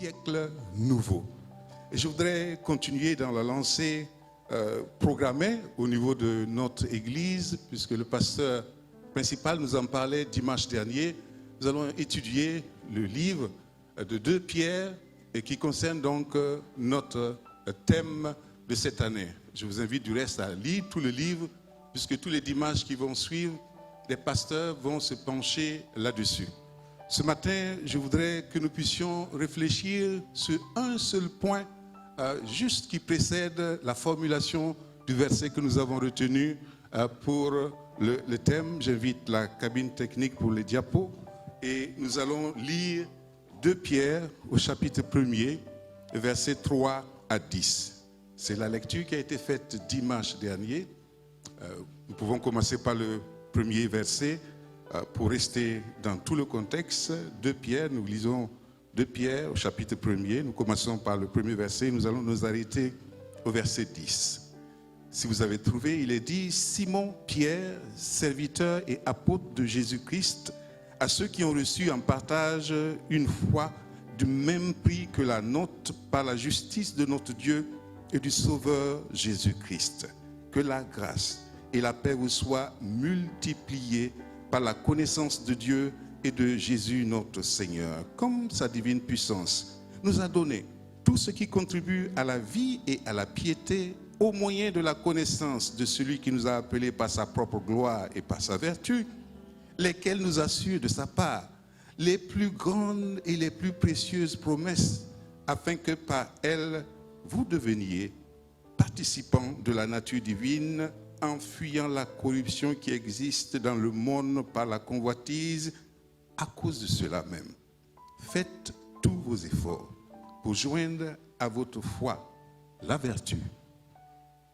siècle nouveau. Et je voudrais continuer dans la lancée programmée au niveau de notre église, puisque le pasteur principal nous en parlait dimanche dernier. Nous allons étudier le livre de 2 Pierre et qui concerne donc notre thème de cette année. Je vous invite du reste à lire tout le livre, puisque tous les dimanches qui vont suivre, les pasteurs vont se pencher là-dessus. Ce matin, je voudrais que nous puissions réfléchir sur un seul point, juste qui précède la formulation du verset que nous avons retenu pour le thème. J'invite la cabine technique pour les diapos et nous allons lire 2 Pierre au chapitre 1er, versets 3 à 10. C'est la lecture qui a été faite dimanche dernier. Nous pouvons commencer par le premier verset pour rester dans tout le contexte. 2 Pierre, nous lisons 2 Pierre au chapitre 1er. Nous commençons par le premier verset. Nous allons nous arrêter au verset 10. Si vous avez trouvé, il est dit: Simon Pierre, serviteur et apôtre de Jésus-Christ, à ceux qui ont reçu en partage une foi du même prix que la nôtre par la justice de notre Dieu et du Sauveur Jésus-Christ. Que la grâce et la paix vous soient multipliées par la connaissance de Dieu et de Jésus notre Seigneur. Comme sa divine puissance nous a donné tout ce qui contribue à la vie et à la piété au moyen de la connaissance de celui qui nous a appelés par sa propre gloire et par sa vertu, lesquels nous assurent de sa part les plus grandes et les plus précieuses promesses, afin que par elles vous deveniez participants de la nature divine, en fuyant la corruption qui existe dans le monde par la convoitise. À cause de cela même, faites tous vos efforts pour joindre à votre foi la vertu,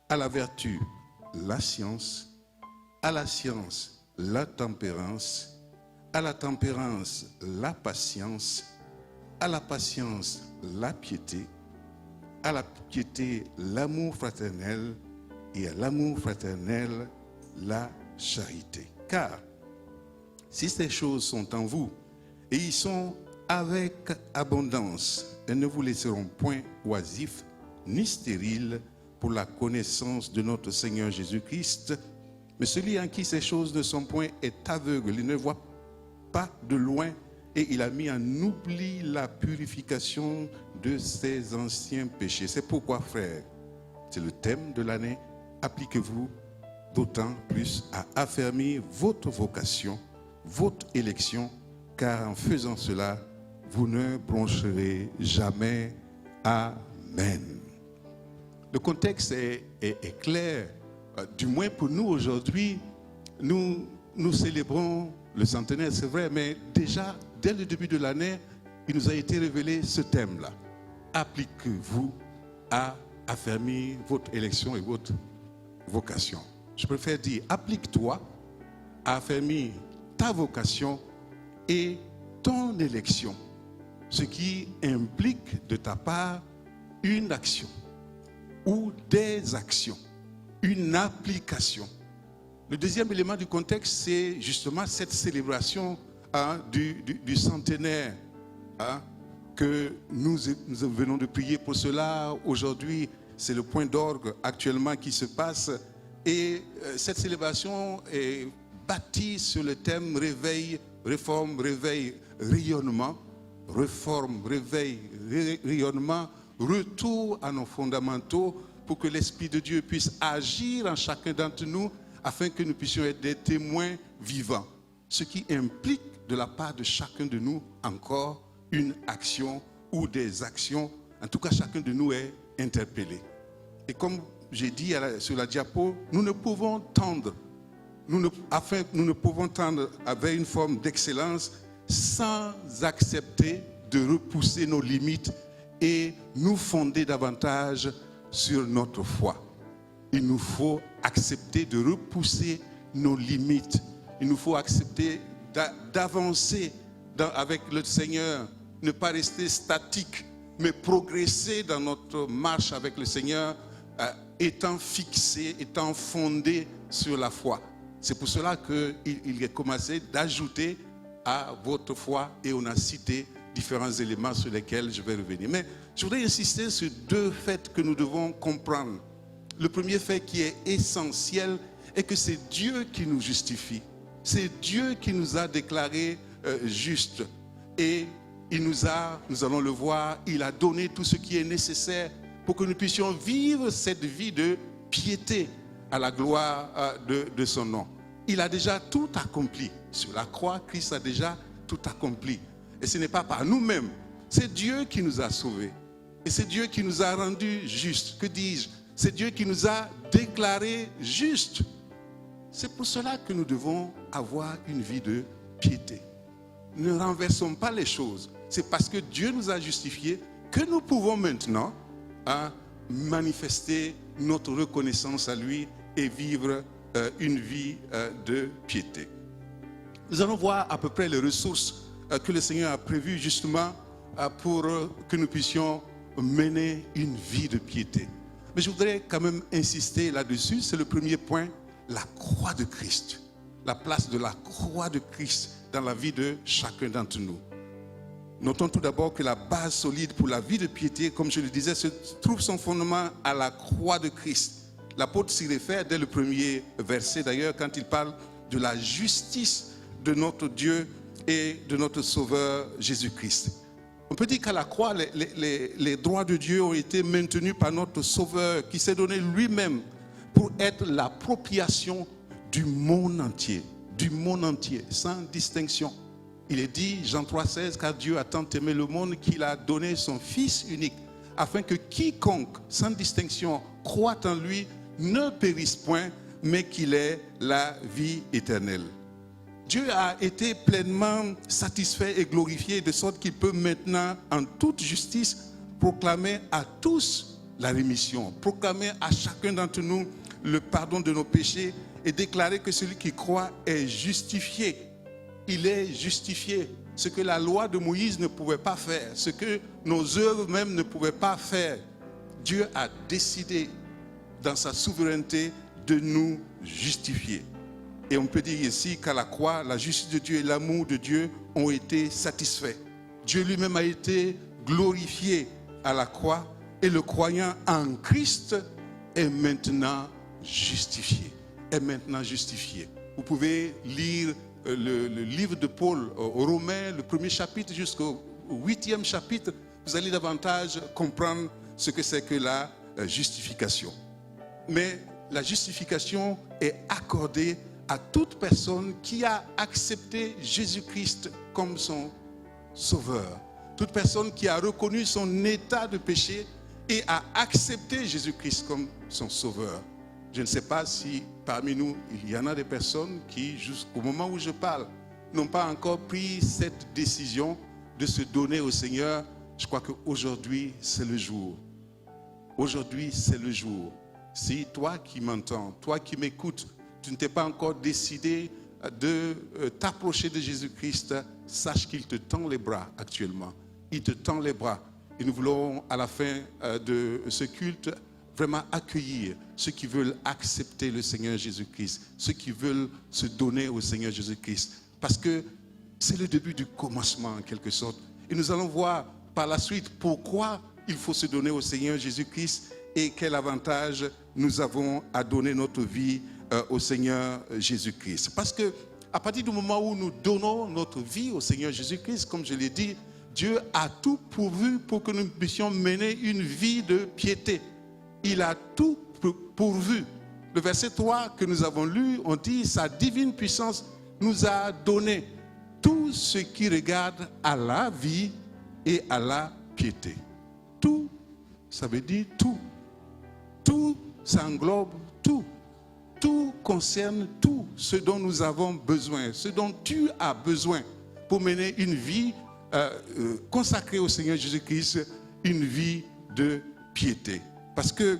à la vertu la science, à la science la tempérance, à la tempérance la patience, à la patience la piété, à la piété l'amour fraternel et à l'amour fraternel la charité. Car si ces choses sont en vous et y sont avec abondance, elles ne vous laisseront point oisifs ni stériles pour la connaissance de notre Seigneur Jésus-Christ. Mais celui en qui ces choses ne sont point est aveugle, il ne voit pas de loin et il a mis en oubli la purification de ses anciens péchés. C'est pourquoi, frères, c'est le thème de l'année, appliquez-vous d'autant plus à affermir votre vocation, votre élection, car en faisant cela, vous ne broncherez jamais. Amen. Le contexte est clair, du moins pour nous aujourd'hui. Nous célébrons le centenaire, c'est vrai, mais déjà, dès le début de l'année, il nous a été révélé ce thème-là. Appliquez-vous à affermir votre élection et votre vocation. Je préfère dire, applique-toi à affermir ta vocation et ton élection, ce qui implique de ta part une action ou des actions, une application. Le deuxième élément du contexte, c'est justement cette célébration du centenaire que nous venons de prier pour cela. Aujourd'hui, c'est le point d'orgue actuellement qui se passe et cette célébration est bâti sur le thème réveil, réforme, réveil, rayonnement, réforme, réveil, rayonnement, retour à nos fondamentaux pour que l'Esprit de Dieu puisse agir en chacun d'entre nous afin que nous puissions être des témoins vivants. Ce qui implique de la part de chacun de nous encore une action ou des actions. En tout cas, chacun de nous est interpellé. Et comme j'ai dit sur la diapo, nous ne pouvons tendre nous ne pouvons tendre vers une forme d'excellence sans accepter de repousser nos limites et nous fonder davantage sur notre foi. Il nous faut accepter de repousser nos limites. Il nous faut accepter d'avancer avec le Seigneur, ne pas rester statique, mais progresser dans notre marche avec le Seigneur, étant fixé, étant fondé sur la foi. C'est pour cela qu'il est commencé d'ajouter à votre foi, et on a cité différents éléments sur lesquels je vais revenir. Mais je voudrais insister sur deux faits que nous devons comprendre. Le premier fait qui est essentiel est que c'est Dieu qui nous justifie. C'est Dieu qui nous a déclarés justes. Et nous allons le voir, il a donné tout ce qui est nécessaire pour que nous puissions vivre cette vie de piété à la gloire de son nom. Il a déjà tout accompli. Sur la croix, Christ a déjà tout accompli. Et ce n'est pas par nous-mêmes. C'est Dieu qui nous a sauvés. Et c'est Dieu qui nous a rendus justes. Que dis-je? C'est Dieu qui nous a déclarés justes. C'est pour cela que nous devons avoir une vie de piété. Ne renversons pas les choses. C'est parce que Dieu nous a justifiés que nous pouvons maintenant manifester notre reconnaissance à lui et vivre une vie de piété. Nous allons voir à peu près les ressources que le Seigneur a prévues justement pour que nous puissions mener une vie de piété. Mais je voudrais quand même insister là-dessus, c'est le premier point, la croix de Christ. La place de la croix de Christ dans la vie de chacun d'entre nous. Notons tout d'abord que la base solide pour la vie de piété, comme je le disais, se trouve son fondement à la croix de Christ. L'apôtre s'y réfère dès le premier verset d'ailleurs quand il parle de la justice de notre Dieu et de notre Sauveur Jésus-Christ. On peut dire qu'à la croix, les droits de Dieu ont été maintenus par notre Sauveur qui s'est donné lui-même pour être l'appropriation du monde entier, sans distinction. Il est dit, Jean 3,16, car Dieu a tant aimé le monde qu'il a donné son Fils unique, afin que quiconque, sans distinction, croit en lui, ne périsse point, mais qu'il ait la vie éternelle. Dieu a été pleinement satisfait et glorifié de sorte qu'il peut maintenant, en toute justice, proclamer à tous la rémission, proclamer à chacun d'entre nous le pardon de nos péchés et déclarer que celui qui croit est justifié. Il est justifié. Ce que la loi de Moïse ne pouvait pas faire, ce que nos œuvres même ne pouvaient pas faire, Dieu a décidé dans sa souveraineté de nous justifier. Et on peut dire ici qu'à la croix, la justice de Dieu et l'amour de Dieu ont été satisfaits. Dieu lui-même a été glorifié à la croix et le croyant en Christ est maintenant justifié. Vous pouvez lire le livre de Paul aux Romains, le premier chapitre jusqu'au 8e chapitre. Vous allez davantage comprendre ce que c'est que la justification. Mais la justification est accordée à toute personne qui a accepté Jésus-Christ comme son sauveur. Toute personne qui a reconnu son état de péché et a accepté Jésus-Christ comme son sauveur. Je ne sais pas si parmi nous, il y en a des personnes qui, jusqu'au moment où je parle, n'ont pas encore pris cette décision de se donner au Seigneur. Je crois qu'aujourd'hui, c'est le jour. Aujourd'hui, c'est le jour. Si toi qui m'entends, toi qui m'écoutes, tu ne t'es pas encore décidé de t'approcher de Jésus-Christ, sache qu'il te tend les bras actuellement. Il te tend les bras. Et nous voulons, à la fin de ce culte, vraiment accueillir ceux qui veulent accepter le Seigneur Jésus-Christ, ceux qui veulent se donner au Seigneur Jésus-Christ. Parce que c'est le début du commencement, en quelque sorte. Et nous allons voir par la suite pourquoi il faut se donner au Seigneur Jésus-Christ et quel avantage nous avons à donner notre vie au Seigneur Jésus-Christ. Parce que à partir du moment où nous donnons notre vie au Seigneur Jésus-Christ, comme je l'ai dit, Dieu a tout pourvu pour que nous puissions mener une vie de piété. Il a tout pourvu. Le verset 3 que nous avons lu, on dit, sa divine puissance nous a donné tout ce qui regarde à la vie et à la piété. Tout, ça veut dire tout. Tout, ça englobe tout. Tout concerne tout ce dont nous avons besoin, ce dont tu as besoin pour mener une vie consacrée au Seigneur Jésus-Christ, une vie de piété. Parce que,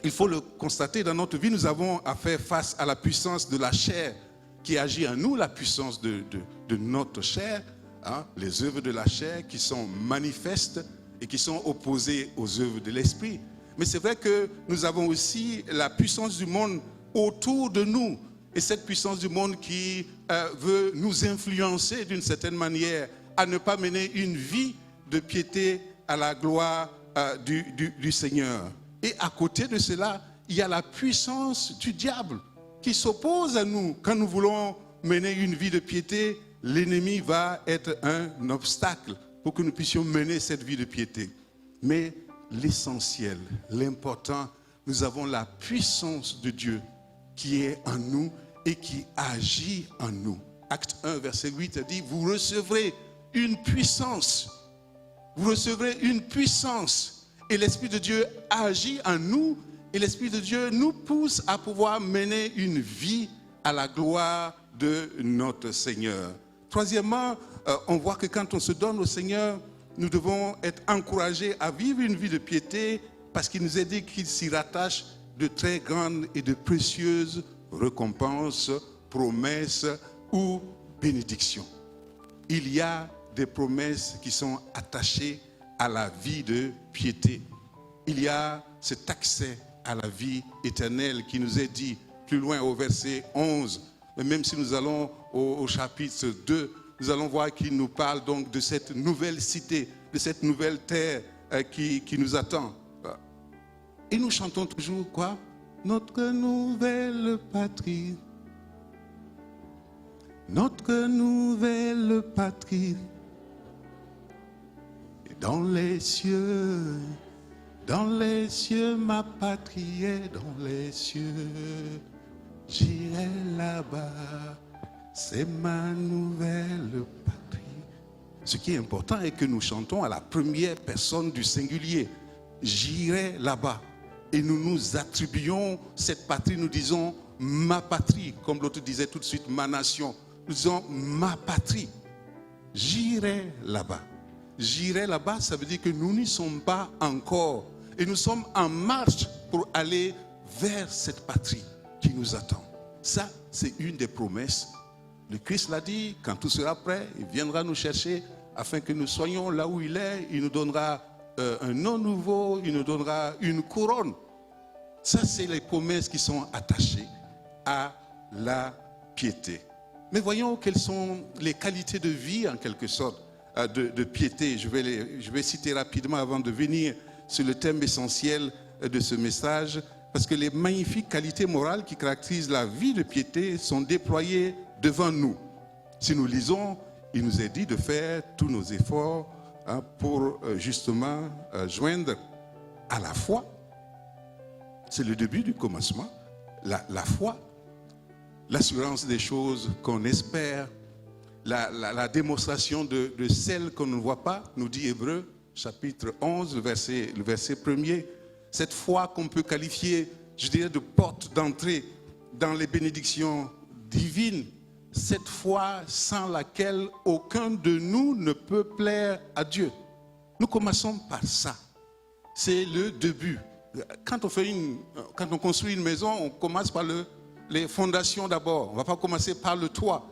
il faut le constater, dans notre vie, nous avons à faire face à la puissance de la chair qui agit en nous, la puissance de notre chair, hein, les œuvres de la chair qui sont manifestes et qui sont opposées aux œuvres de l'esprit. Mais c'est vrai que nous avons aussi la puissance du monde autour de nous. Et cette puissance du monde qui veut nous influencer d'une certaine manière à ne pas mener une vie de piété à la gloire du Seigneur. Et à côté de cela, il y a la puissance du diable qui s'oppose à nous. Quand nous voulons mener une vie de piété, l'ennemi va être un obstacle pour que nous puissions mener cette vie de piété. Mais l'essentiel, l'important, nous avons la puissance de Dieu qui est en nous et qui agit en nous. Acte 1, verset 8 dit, vous recevrez une puissance. Vous recevrez une puissance. Et l'Esprit de Dieu agit en nous. Et l'Esprit de Dieu nous pousse à pouvoir mener une vie à la gloire de notre Seigneur. Troisièmement, on voit que quand on se donne au Seigneur, nous devons être encouragés à vivre une vie de piété parce qu'il nous est dit qu'il s'y rattache de très grandes et de précieuses récompenses, promesses ou bénédictions. Il y a des promesses qui sont attachées à la vie de piété. Il y a cet accès à la vie éternelle qui nous est dit plus loin au verset 11. Mais même si nous allons au chapitre 2, nous allons voir qu'il nous parle donc de cette nouvelle cité, de cette nouvelle terre qui nous attend. Et nous chantons toujours quoi? Notre nouvelle patrie. Notre nouvelle patrie. Et dans les cieux ma patrie est dans les cieux. J'irai là-bas, c'est ma nouvelle patrie. Ce qui est important est que nous chantons à la première personne du singulier. J'irai là-bas. Et nous nous attribuons cette patrie, nous disons ma patrie, comme l'autre disait tout de suite, ma nation. Nous disons ma patrie. J'irai là-bas. J'irai là-bas, ça veut dire que nous n'y sommes pas encore. Et nous sommes en marche pour aller vers cette patrie qui nous attend. Ça, c'est une des promesses. Le Christ l'a dit, quand tout sera prêt, il viendra nous chercher afin que nous soyons là où il est. Il nous donnera un nom nouveau, il nous donnera une couronne. Ça, c'est les promesses qui sont attachées à la piété. Mais voyons quelles sont les qualités de vie, en quelque sorte, de piété. Je vais citer rapidement avant de venir sur le thème essentiel de ce message, parce que les magnifiques qualités morales qui caractérisent la vie de piété sont déployées devant nous. Si nous lisons, il nous est dit de faire tous nos efforts pour justement joindre à la foi. C'est le début du commencement. La foi, l'assurance des choses qu'on espère, la démonstration de celles qu'on ne voit pas, nous dit Hébreux, chapitre 11, le verset 1er. Cette foi qu'on peut qualifier, je dirais, de porte d'entrée dans les bénédictions divines. Cette foi sans laquelle aucun de nous ne peut plaire à Dieu. Nous commençons par ça. C'est le début. Quand on construit une maison, on commence par les fondations d'abord. On ne va pas commencer par le toit.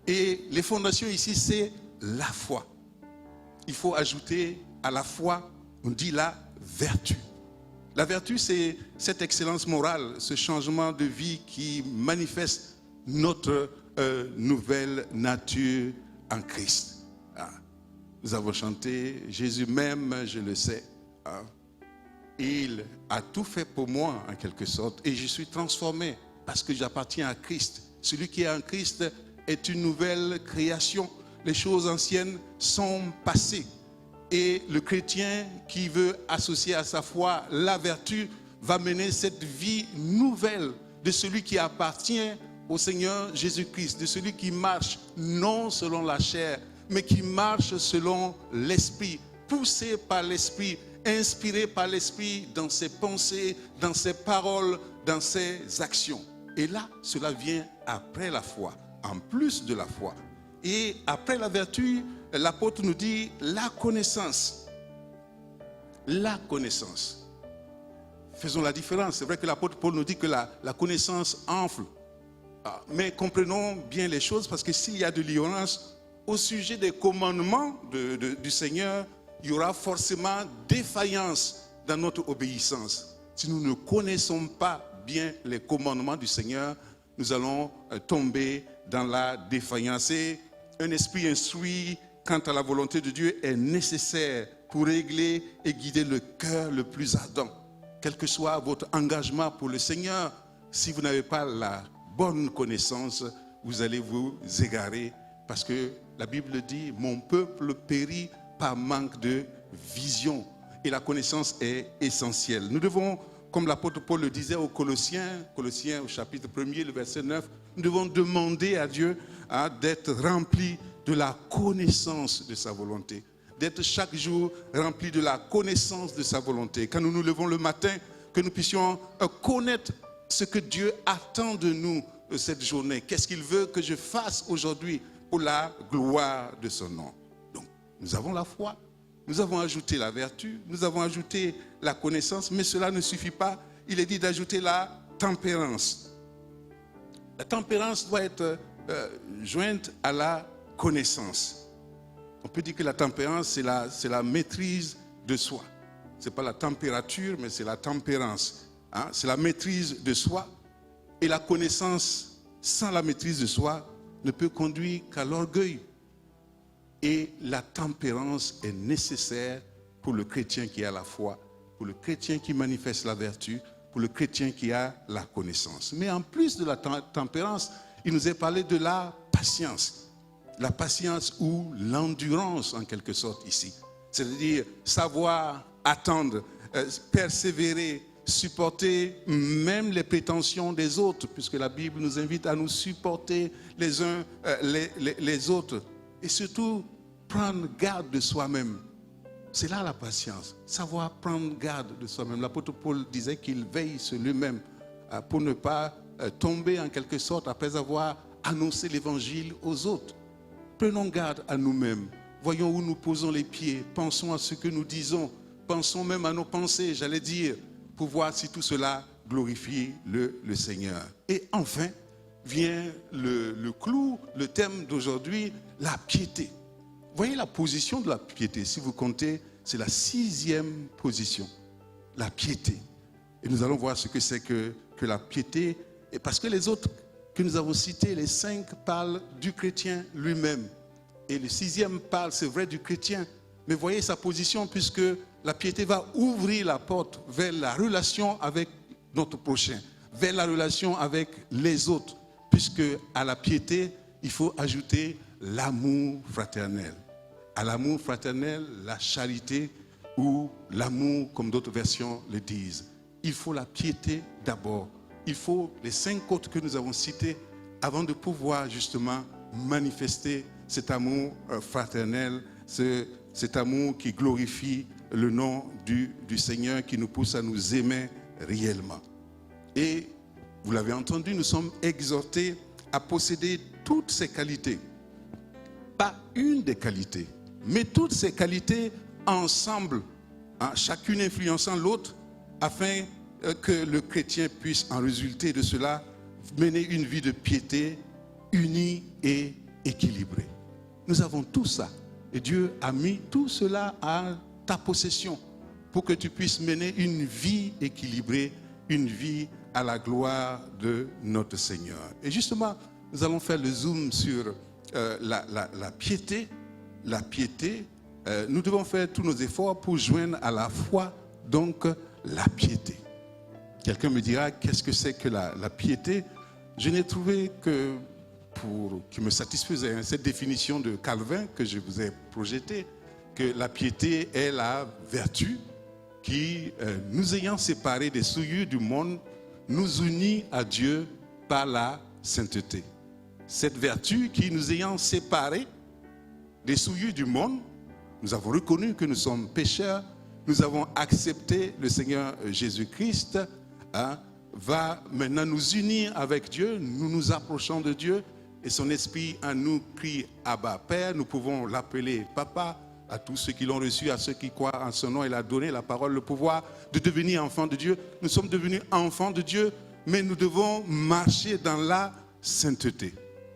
Et les fondations ici, c'est la foi. Il faut ajouter à la foi, on dit la vertu. La vertu, c'est cette excellence morale, ce changement de vie qui manifeste notre nouvelle nature en Christ. Nous avons chanté, Jésus m'aime, je le sais. Il a tout fait pour moi, en quelque sorte, et je suis transformé parce que j'appartiens à Christ. Celui qui est en Christ est une nouvelle création. Les choses anciennes sont passées. Et le chrétien qui veut associer à sa foi la vertu va mener cette vie nouvelle de celui qui appartient au Seigneur Jésus-Christ, de celui qui marche non selon la chair, mais qui marche selon l'Esprit, poussé par l'Esprit, inspiré par l'Esprit dans ses pensées, dans ses paroles, dans ses actions. Et là, cela vient après la foi, en plus de la foi. Et après la vertu, l'apôtre nous dit la connaissance. La connaissance. Faisons la différence. C'est vrai que l'apôtre Paul nous dit que la connaissance enfle. Mais comprenons bien les choses, parce que s'il y a de l'ignorance au sujet des commandements du Seigneur, il y aura forcément défaillance dans notre obéissance. Si nous ne connaissons pas bien les commandements du Seigneur, nous allons tomber dans la défaillance. Et un esprit instruit quant à la volonté de Dieu est nécessaire pour régler et guider le cœur le plus ardent. Quel que soit votre engagement pour le Seigneur, si vous n'avez pas la bonne connaissance, vous allez vous égarer. Parce que la Bible dit, mon peuple périt par manque de vision. Et la connaissance est essentielle. Nous devons, comme l'apôtre Paul le disait aux Colossiens au chapitre 1er, le verset 9, nous devons demander à Dieu d'être remplis de la connaissance de sa volonté. D'être chaque jour remplis de la connaissance de sa volonté. Quand nous nous levons le matin, que nous puissions connaître ce que Dieu attend de nous cette journée. Qu'est-ce qu'il veut que je fasse aujourd'hui pour la gloire de son nom. Donc, nous avons la foi. Nous avons ajouté la vertu, nous avons ajouté la connaissance, mais cela ne suffit pas. Il est dit d'ajouter la tempérance. La tempérance doit être jointe à la connaissance. On peut dire que la tempérance, c'est la maîtrise de soi. Ce n'est pas la température, mais c'est la tempérance. Hein? C'est la maîtrise de soi. Et la connaissance, sans la maîtrise de soi, ne peut conduire qu'à l'orgueil. Et la tempérance est nécessaire pour le chrétien qui a la foi, pour le chrétien qui manifeste la vertu, pour le chrétien qui a la connaissance. Mais en plus de la tempérance, il nous est parlé de la patience. La patience ou l'endurance en quelque sorte ici. C'est-à-dire savoir attendre, persévérer, supporter même les prétentions des autres, puisque la Bible nous invite à nous supporter les uns les autres. Et surtout, prendre garde de soi-même. C'est là la patience. Savoir prendre garde de soi-même. L'apôtre Paul disait qu'il veille sur lui-même pour ne pas tomber en quelque sorte après avoir annoncé l'évangile aux autres. Prenons garde à nous-mêmes. Voyons où nous posons les pieds. Pensons à ce que nous disons. Pensons même à nos pensées, j'allais dire, pour voir si tout cela glorifie le Seigneur. Et enfin, vient le clou, le thème d'aujourd'hui, la piété. Voyez la position de la piété. Si vous comptez, c'est la 6e position. La piété. Et nous allons voir ce que c'est que la piété. Et parce que les autres que nous avons cités, les 5 parlent du chrétien lui-même. Et le 6e parle, c'est vrai, du chrétien. Mais voyez sa position, puisque la piété va ouvrir la porte vers la relation avec notre prochain, vers la relation avec les autres. Puisque à la piété, il faut ajouter l'amour fraternel. À l'amour fraternel, la charité ou l'amour, comme d'autres versions le disent. Il faut la piété d'abord. Il faut les 5 autres que nous avons cités avant de pouvoir justement manifester cet amour fraternel, cet amour qui glorifie le nom du Seigneur, qui nous pousse à nous aimer réellement. Et vous l'avez entendu, nous sommes exhortés à posséder toutes ces qualités. Pas une des qualités, mais toutes ces qualités ensemble, hein, chacune influençant l'autre, afin que le chrétien puisse en résulter de cela mener une vie de piété unie et équilibrée. Nous avons tout ça. Et Dieu a mis tout cela à ta possession pour que tu puisses mener une vie équilibrée, une vie à la gloire de notre Seigneur. Et justement, nous allons faire le zoom sur la piété. La piété, nous devons faire tous nos efforts pour joindre à la foi, donc, la piété. Quelqu'un me dira, qu'est-ce que c'est que la piété? Je n'ai trouvé que qui me satisfaisait, hein, cette définition de Calvin que je vous ai projetée, que la piété est la vertu qui, nous ayant séparés des souillures du monde, nous unit à Dieu par la sainteté. Cette vertu qui, nous ayant séparés des souillures du monde, nous avons reconnu que nous sommes pécheurs, nous avons accepté le Seigneur Jésus-Christ, hein, va maintenant nous unir avec Dieu, nous nous approchons de Dieu et son esprit en nous crie Abba Père. Nous pouvons l'appeler Papa à tous ceux qui l'ont reçu, à ceux qui croient en son nom. Il a donné la parole, le pouvoir de devenir enfants de Dieu. Nous sommes devenus enfants de Dieu, mais nous devons marcher dans la sainteté.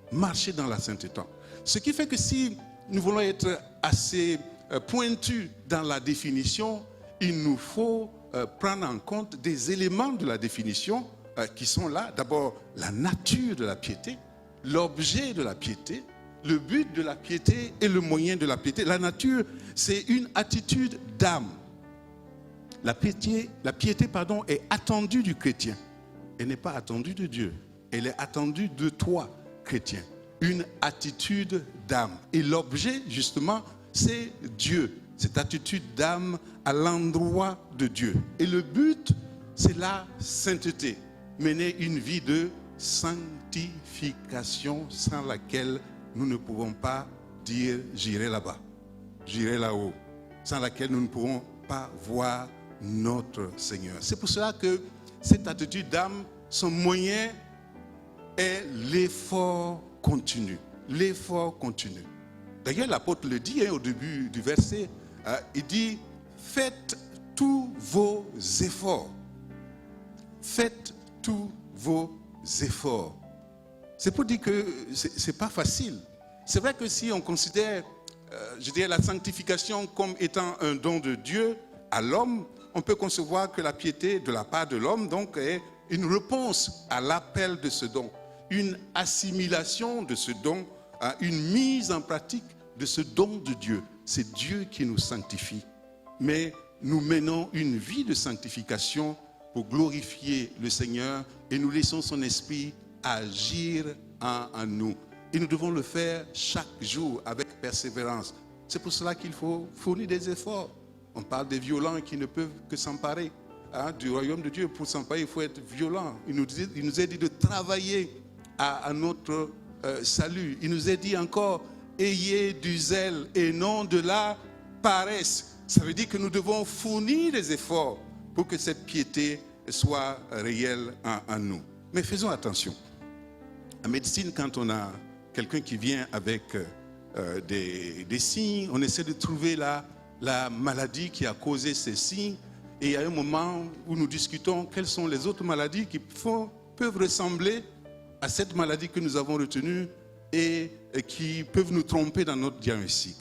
Marcher dans la sainteté. Ce qui fait que si nous voulons être assez pointus dans la définition, il nous faut prendre en compte des éléments de la définition qui sont là. D'abord, la nature de la piété, l'objet de la piété, le but de la piété et le moyen de la piété. La nature, c'est une attitude d'âme. La piété, est attendue du chrétien. Elle n'est pas attendue de Dieu. Elle est attendue de toi, chrétien. Une attitude d'âme. Et l'objet, justement, c'est Dieu. Cette attitude d'âme à l'endroit de Dieu. Et le but, c'est la sainteté. Mener une vie de sanctification sans laquelle nous ne pouvons pas dire j'irai là-bas, j'irai là-haut, sans laquelle nous ne pourrons pas voir notre Seigneur. C'est pour cela que cette attitude d'âme, son moyen est l'effort continu. L'effort continu. D'ailleurs, l'apôtre le dit au début du verset, il dit « Faites tous vos efforts. Faites tous vos efforts. » C'est pour dire que ce n'est pas facile. C'est vrai que si on considère, la sanctification comme étant un don de Dieu à l'homme, on peut concevoir que la piété de la part de l'homme donc est une réponse à l'appel de ce don, une assimilation de ce don, une mise en pratique de ce don de Dieu. C'est Dieu qui nous sanctifie. Mais nous menons une vie de sanctification pour glorifier le Seigneur et nous laissons son esprit agir en nous. Et nous devons le faire chaque jour avec persévérance. C'est pour cela qu'il faut fournir des efforts. On parle des violents qui ne peuvent que s'emparer du royaume de Dieu. Pour s'emparer, il faut être violent. Il nous est dit de travailler à notre salut. Il nous est dit encore, ayez du zèle et non de la paresse. Ça veut dire que nous devons fournir des efforts pour que cette piété soit réelle en nous. Mais faisons attention. En médecine, quand on a quelqu'un qui vient avec des signes, on essaie de trouver la maladie qui a causé ces signes. Et il y a un moment où nous discutons quelles sont les autres maladies qui peuvent ressembler à cette maladie que nous avons retenue et qui peuvent nous tromper dans notre diagnostic.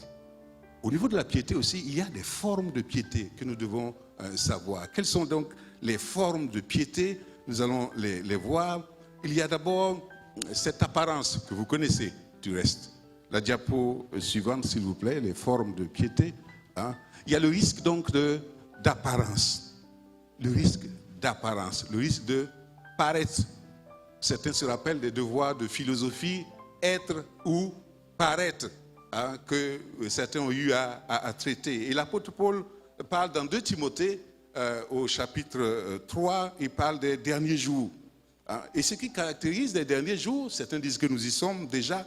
Au niveau de la piété aussi, il y a des formes de piété que nous devons savoir. Quelles sont donc les formes de piété? Nous allons les voir. Il y a d'abord cette apparence que vous connaissez du reste. La diapo suivante, s'il vous plaît, les formes de piété. Il y a le risque donc d'apparence. Le risque d'apparence, le risque de paraître. Certains se rappellent des devoirs de philosophie, être ou paraître, que certains ont eu à traiter. Et l'apôtre Paul parle dans 2 Timothée, au chapitre 3, il parle des derniers jours. Et ce qui caractérise les derniers jours, certains disent que nous y sommes déjà,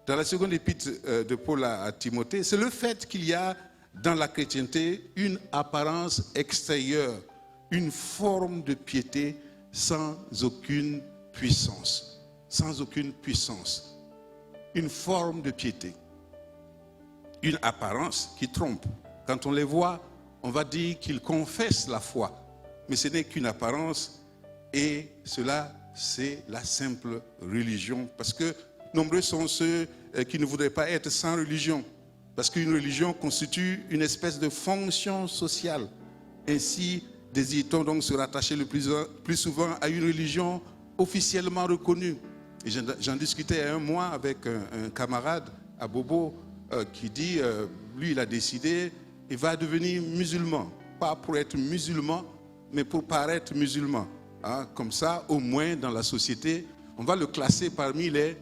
dans la seconde épître de Paul à Timothée, c'est le fait qu'il y a dans la chrétienté une apparence extérieure, une forme de piété sans aucune puissance. Sans aucune puissance. Une forme de piété. Une apparence qui trompe. Quand on les voit, on va dire qu'ils confessent la foi. Mais ce n'est qu'une apparence et cela, c'est la simple religion. Parce que nombreux sont ceux qui ne voudraient pas être sans religion. Parce qu'une religion constitue une espèce de fonction sociale. Ainsi, désire-t-on donc se rattacher le plus souvent à une religion officiellement reconnue. Et j'en discutais il y a un mois avec un camarade à Bobo qui dit, lui il a décidé, il va devenir musulman. Pas pour être musulman, mais pour paraître musulman. Comme ça, au moins dans la société, on va le classer parmi les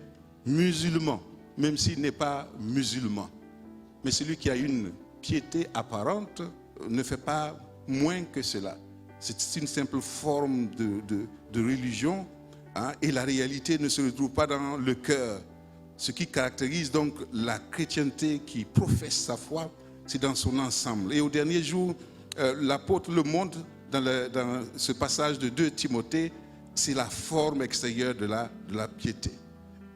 musulmans, même s'il n'est pas musulman. Mais celui qui a une piété apparente ne fait pas moins que cela. C'est une simple forme de religion, et la réalité ne se retrouve pas dans le cœur. Ce qui caractérise donc la chrétienté qui professe sa foi, c'est dans son ensemble. Et au dernier jour, l'apôtre le montre dans ce passage de 2 Timothée, c'est la forme extérieure de la piété.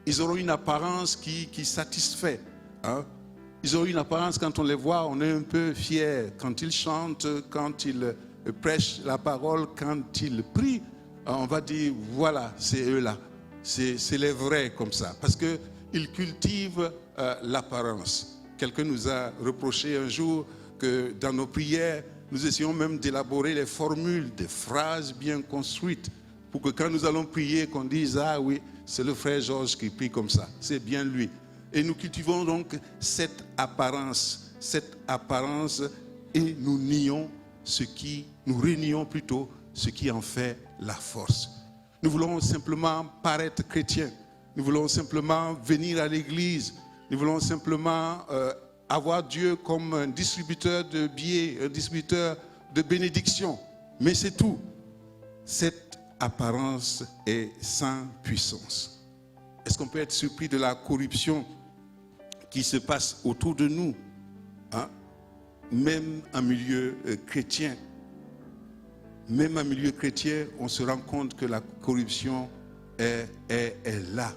Ils auront une apparence qui satisfait. Ils auront une apparence, quand on les voit, on est un peu fier. Quand ils chantent, quand ils prêchent la parole, quand ils prient, on va dire, voilà, c'est eux-là. C'est les vrais comme ça. Parce qu'ils cultivent l'apparence. Quelqu'un nous a reproché un jour que dans nos prières, nous essayons même d'élaborer les formules, des phrases bien construites, pour que quand nous allons prier, qu'on dise, ah oui, c'est le frère Georges qui prie comme ça, c'est bien lui. Et nous cultivons donc cette apparence et nous rénions plutôt ce qui en fait la force. Nous voulons simplement paraître chrétiens. Nous voulons simplement venir à l'église. Nous voulons simplement avoir Dieu comme un distributeur de billets, un distributeur de bénédictions. Mais c'est tout. Cette apparence est sans puissance. Est-ce qu'on peut être surpris de la corruption qui se passe autour de nous, hein? Même en milieu chrétien? Même en milieu chrétien, on se rend compte que la corruption est là.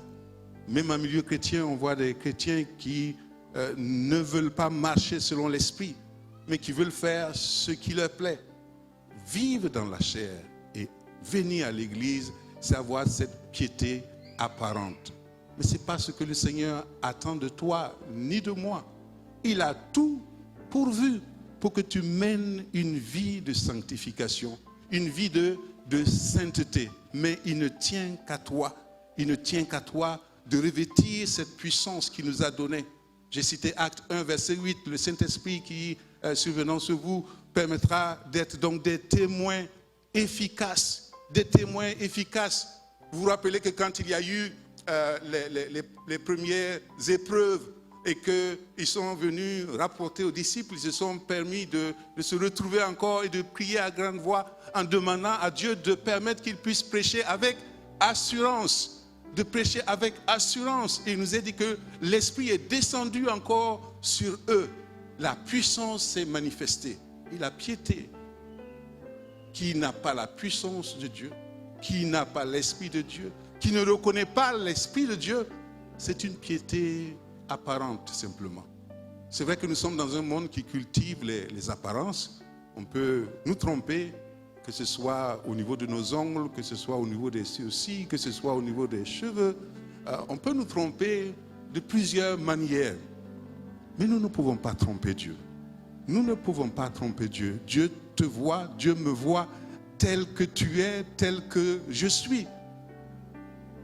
Même en milieu chrétien, on voit des chrétiens qui ne veulent pas marcher selon l'esprit, mais qui veulent faire ce qui leur plaît. Vivre dans la chair et venir à l'église, c'est avoir cette piété apparente. Mais ce n'est pas ce que le Seigneur attend de toi, ni de moi. Il a tout pourvu pour que tu mènes une vie de sanctification, une vie de sainteté. Mais il ne tient qu'à toi. Il ne tient qu'à toi de revêtir cette puissance qu'il nous a donnée. J'ai cité Acte 1, verset 8. Le Saint-Esprit qui, survenant sur vous, permettra d'être donc des témoins efficaces. Des témoins efficaces. Vous vous rappelez que quand il y a eu les premières épreuves et qu'ils sont venus rapporter aux disciples, ils se sont permis de se retrouver encore et de prier à grande voix en demandant à Dieu de permettre qu'ils puissent prêcher avec assurance. De prêcher avec assurance. Et il nous a dit que l'Esprit est descendu encore sur eux. La puissance s'est manifestée. Et la piété, qui n'a pas la puissance de Dieu, qui n'a pas l'Esprit de Dieu, qui ne reconnaît pas l'Esprit de Dieu, c'est une piété apparente simplement. C'est vrai que nous sommes dans un monde qui cultive les apparences. On peut nous tromper, que ce soit au niveau de nos ongles, que ce soit au niveau des sourcils, que ce soit au niveau des cheveux. On peut nous tromper de plusieurs manières. Mais nous ne pouvons pas tromper Dieu. Nous ne pouvons pas tromper Dieu. Dieu te voit, Dieu me voit tel que tu es, tel que je suis.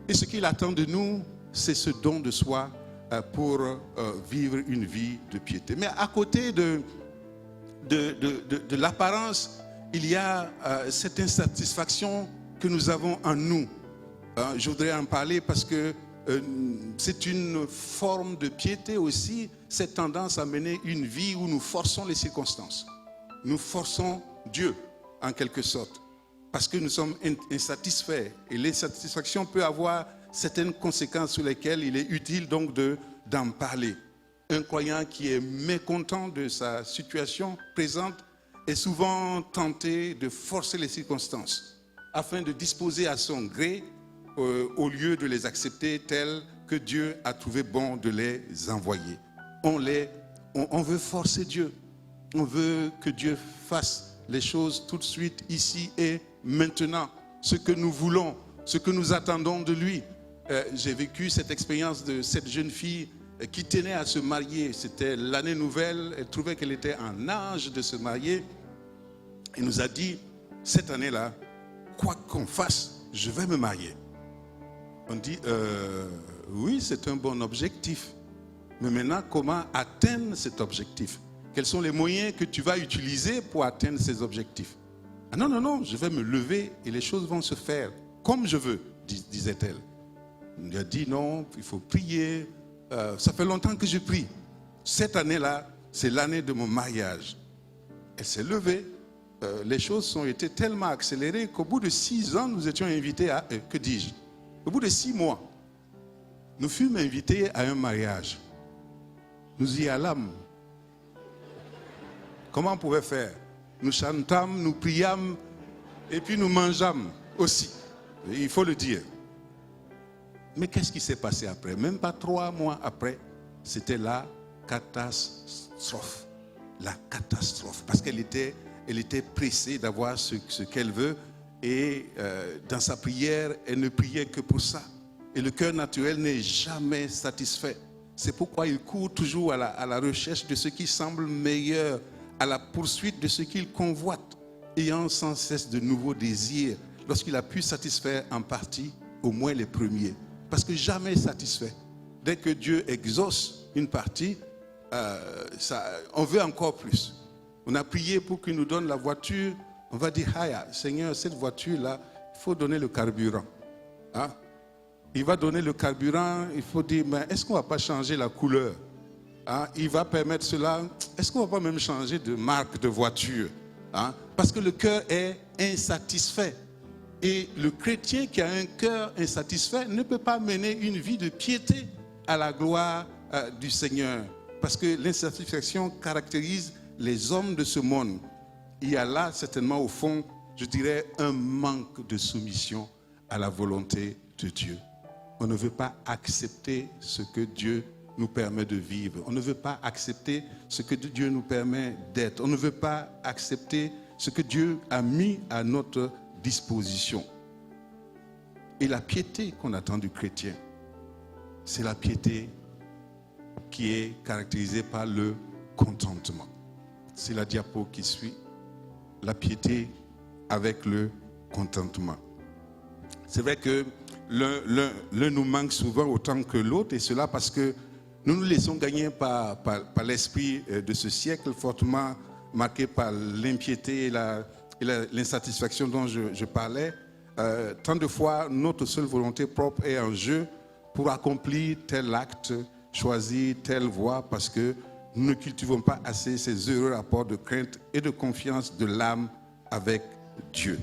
Et ce qu'il attend de nous, c'est ce don de soi pour vivre une vie de piété. Mais à côté de l'apparence, il y a cette insatisfaction que nous avons en nous. Je voudrais en parler parce que c'est une forme de piété aussi, cette tendance à mener une vie où nous forçons les circonstances. Nous forçons Dieu, en quelque sorte, parce que nous sommes insatisfaits. Et l'insatisfaction peut avoir certaines conséquences sur lesquelles il est utile donc d'en parler. Un croyant qui est mécontent de sa situation présente est souvent tenté de forcer les circonstances afin de disposer à son gré au lieu de les accepter telles que Dieu a trouvé bon de les envoyer. On veut forcer Dieu. On veut que Dieu fasse les choses tout de suite, ici et maintenant. Ce que nous voulons, ce que nous attendons de lui. J'ai vécu cette expérience de cette jeune fille qui tenait à se marier. C'était l'année nouvelle. Elle trouvait qu'elle était en âge de se marier. Elle nous a dit, cette année-là, quoi qu'on fasse, je vais me marier. On dit, oui, c'est un bon objectif. Mais maintenant, comment atteindre cet objectif? Quels sont les moyens que tu vas utiliser pour atteindre ces objectifs? Ah non, non, non, je vais me lever et les choses vont se faire comme je veux, disait-elle. On lui a dit, non, il faut prier. Ça fait longtemps que je prie. Cette année-là, c'est l'année de mon mariage. Elle s'est levée. Les choses ont été tellement accélérées qu'au bout de 6 ans, nous étions invités à... que dis-je? Au bout de 6 mois, nous fûmes invités à un mariage. Nous y allâmes. Comment on pouvait faire? Nous chantâmes, nous priâmes et puis nous mangeâmes aussi. Il faut le dire. Mais qu'est-ce qui s'est passé après? Même pas 3 mois après, c'était la catastrophe. La catastrophe. Parce qu'elle était pressée d'avoir ce qu'elle veut. Et dans sa prière, elle ne priait que pour ça. Et le cœur naturel n'est jamais satisfait. C'est pourquoi il court toujours à la recherche de ce qui semble meilleur, à la poursuite de ce qu'il convoite, ayant sans cesse de nouveaux désirs, lorsqu'il a pu satisfaire en partie, au moins les premiers. Parce que jamais satisfait. dès que Dieu exauce une partie, on veut encore plus. On a prié pour qu'il nous donne la voiture. On va dire, Seigneur, cette voiture-là, il faut donner le carburant. Hein? Il va donner le carburant, il faut dire, mais est-ce qu'on ne va pas changer la couleur? Hein? Il va permettre cela. Est-ce qu'on ne va pas même changer de marque de voiture? Hein? Parce que le cœur est insatisfait. Et le chrétien qui a un cœur insatisfait ne peut pas mener une vie de piété à la gloire du Seigneur. Parce que l'insatisfaction caractérise les hommes de ce monde. Il y a là certainement au fond, je dirais, un manque de soumission à la volonté de Dieu. On ne veut pas accepter ce que Dieu nous permet de vivre. On ne veut pas accepter ce que Dieu nous permet d'être. On ne veut pas accepter ce que Dieu a mis à notre disposition. Et la piété qu'on attend du chrétien, c'est la piété qui est caractérisée par le contentement. C'est la diapo qui suit. La piété avec le contentement. C'est vrai que l'un nous manque souvent autant que l'autre, et cela parce que nous nous laissons gagner par l'esprit de ce siècle, fortement marqué par l'impiété et l'insatisfaction dont je parlais. Tant de fois, notre seule volonté propre est en jeu pour accomplir tel acte, choisir telle voie, parce que nous ne cultivons pas assez ces heureux rapports de crainte et de confiance de l'âme avec Dieu.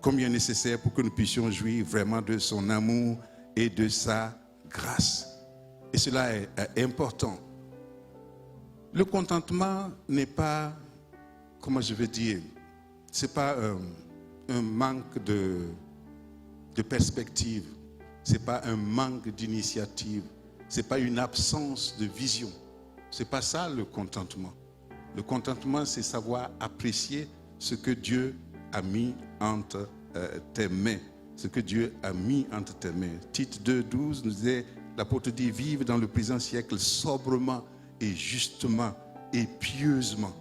Combien nécessaire pour que nous puissions jouir vraiment de son amour et de sa grâce. Et cela est important. Le contentement n'est pas, comment je vais dire, c'est pas un manque de perspective, c'est pas un manque d'initiative, c'est pas une absence de vision. C'est pas ça le contentement. Le contentement, c'est savoir apprécier ce que Dieu a mis entre tes mains. Ce que Dieu a mis entre tes mains. Tite 2,12 nous disait, l'apôtre dit, vive dans le présent siècle sobrement et justement et pieusement.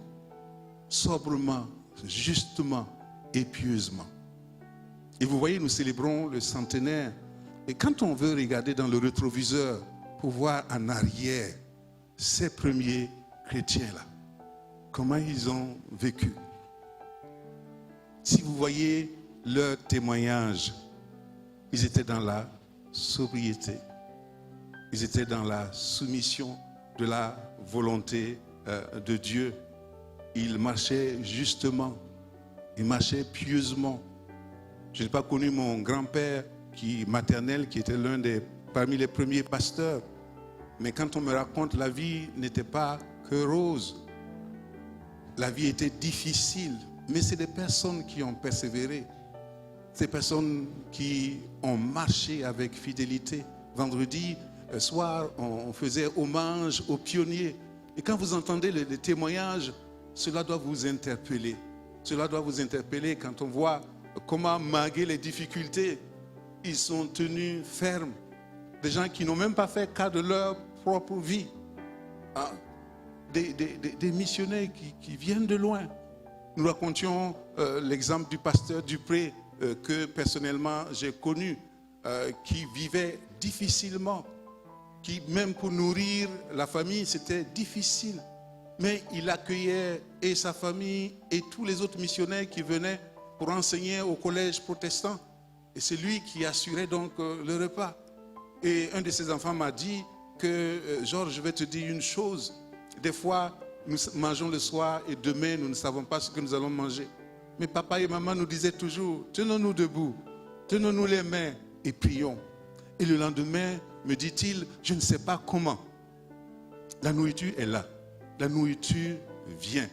Sobrement, justement et pieusement. Et vous voyez, nous célébrons le centenaire. Et quand on veut regarder dans le rétroviseur pour voir en arrière ces premiers chrétiens-là, comment ils ont vécu. Si vous voyez leur témoignage, ils étaient dans la sobriété. Ils étaient dans la soumission de la volonté de Dieu. Ils marchaient justement. Ils marchaient pieusement. Je n'ai pas connu mon grand-père maternel qui était parmi les premiers pasteurs. Mais quand on me raconte, la vie n'était pas que rose. La vie était difficile. Mais c'est des personnes qui ont persévéré. Ces personnes qui ont marché avec fidélité. Vendredi soir, on faisait hommage aux pionniers. Et quand vous entendez les témoignages, cela doit vous interpeller. Cela doit vous interpeller quand on voit comment, malgré les difficultés, ils sont tenus fermes. Des gens qui n'ont même pas fait cas de leur propre vie. Hein? Des missionnaires qui viennent de loin. Nous racontions l'exemple du pasteur Dupré que personnellement j'ai connu, qui vivait difficilement, qui même pour nourrir la famille c'était difficile. Mais il accueillait et sa famille et tous les autres missionnaires qui venaient pour enseigner au collège protestant. Et c'est lui qui assurait donc le repas. Et un de ses enfants m'a dit que, Georges, je vais te dire une chose. Des fois, nous mangeons le soir et demain, nous ne savons pas ce que nous allons manger. Mais papa et maman nous disaient toujours, tenons-nous debout, tenons-nous les mains et prions. Et le lendemain, me dit-il, je ne sais pas comment. La nourriture est là. La nourriture vient.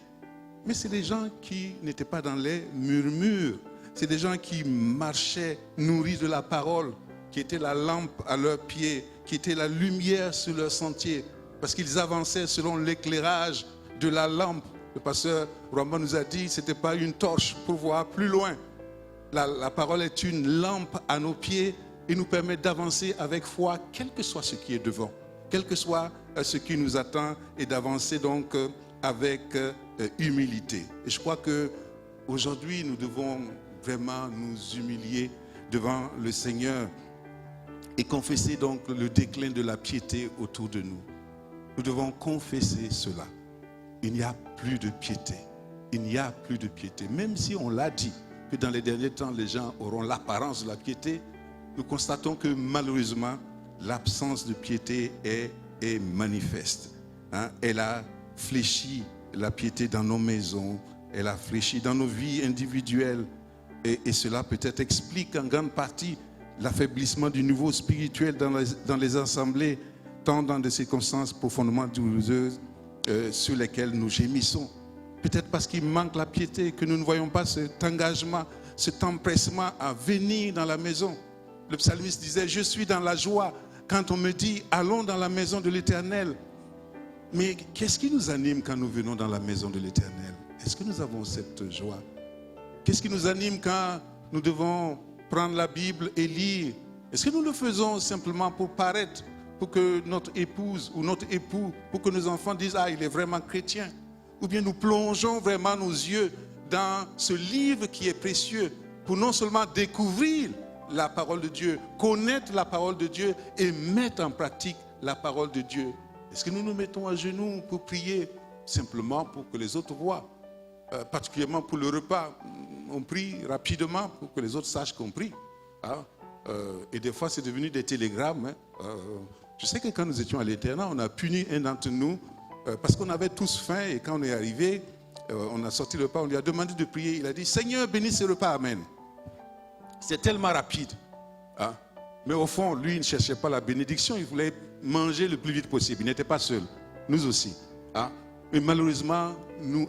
Mais c'est des gens qui n'étaient pas dans les murmures. C'est des gens qui marchaient nourris de la parole, qui était la lampe à leurs pieds, qui était la lumière sur leur sentier. Parce qu'ils avançaient selon l'éclairage de la lampe. Le pasteur Roman nous a dit, ce n'était pas une torche pour voir plus loin. La parole est une lampe à nos pieds et nous permet d'avancer avec foi, quel que soit ce qui est devant, quel que soit ce qui nous attend, et d'avancer donc avec humilité. Et je crois que aujourd'hui, nous devons vraiment nous humilier devant le Seigneur et confesser donc le déclin de la piété autour de nous. Nous devons confesser cela. Il n'y a plus de piété. Il n'y a plus de piété. Même si on l'a dit que dans les derniers temps, les gens auront l'apparence de la piété, nous constatons que malheureusement, l'absence de piété est manifeste. Elle a fléchi la piété dans nos maisons, elle a fléchi dans nos vies individuelles. Et cela peut-être explique en grande partie l'affaiblissement du niveau spirituel dans les assemblées, tant dans des circonstances profondément douloureuses sur lesquelles nous gémissons. Peut-être parce qu'il manque la piété, que nous ne voyons pas cet engagement, cet empressement à venir dans la maison. Le psalmiste disait, je suis dans la joie quand on me dit, allons dans la maison de l'Éternel. Mais qu'est-ce qui nous anime quand nous venons dans la maison de l'Éternel? Est-ce que nous avons cette joie? Qu'est-ce qui nous anime quand nous devons prendre la Bible et lire? Est-ce que nous le faisons simplement pour paraître, pour que notre épouse ou notre époux, pour que nos enfants disent, ah, il est vraiment chrétien? Ou bien nous plongeons vraiment nos yeux dans ce livre qui est précieux pour non seulement découvrir la parole de Dieu, connaître la parole de Dieu et mettre en pratique la parole de Dieu? Est-ce que nous nous mettons à genoux pour prier simplement pour que les autres voient? Particulièrement pour le repas, on prie rapidement pour que les autres sachent qu'on prie. Et des fois, c'est devenu des télégrammes. Je sais que quand nous étions à l'internat, on a puni un d'entre nous parce qu'on avait tous faim et quand on est arrivé, on a sorti le repas, on lui a demandé de prier. Il a dit, Seigneur, bénis ce repas, Amen. C'est tellement rapide. Mais au fond, lui, il ne cherchait pas la bénédiction, il voulait manger le plus vite possible. Il n'était pas seul, nous aussi. Mais malheureusement, nous